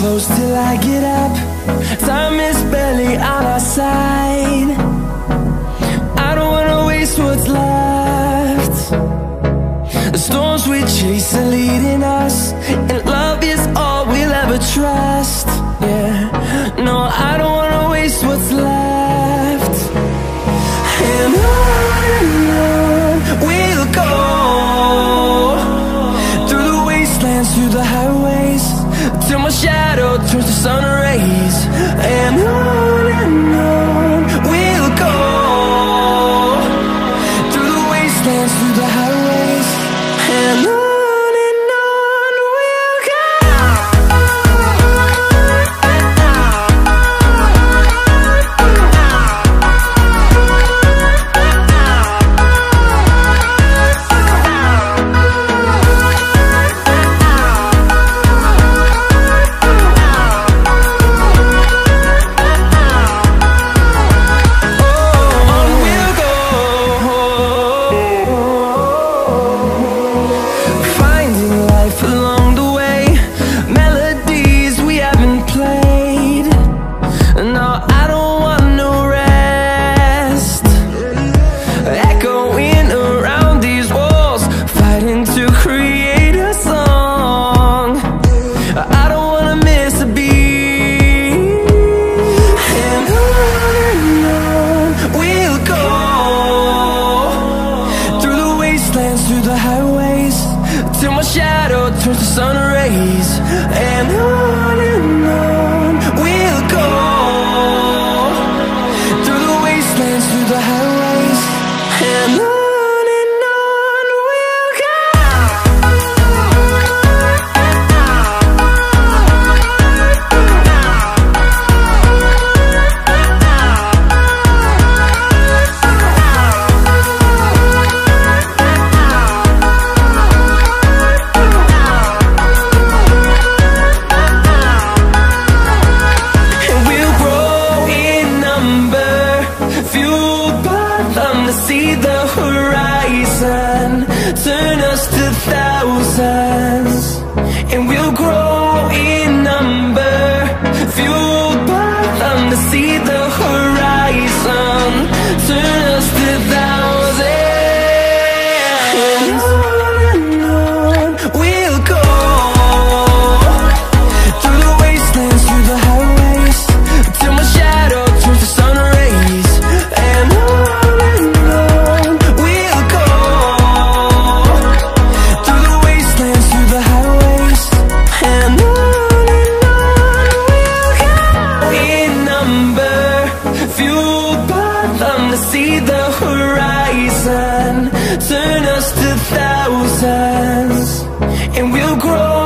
close till I get up. Time is barely on our side. I don't wanna waste what's left. The storms we chase are leading us, and love is all we'll ever trust. Yeah, no, I don't wanna waste what's left. And on we'll go, through the wastelands, through the highways, till my shadow turns to sun rays. And on we'll go, through the wastelands, through the highways, and on we'll go. Through the highways, till my shadow turns to sun rays. And on we'll go, through the wastelands, through the highways, and on we'll go. See the horizon, turn us to thousands, and we'll grow in number, fueled by them. To see the horizon, turn us to thousands, and on we'll go, through the wastelands, through the highways, till my shadow turns to sun rays. And see the horizon, turn us to thousands, and we'll grow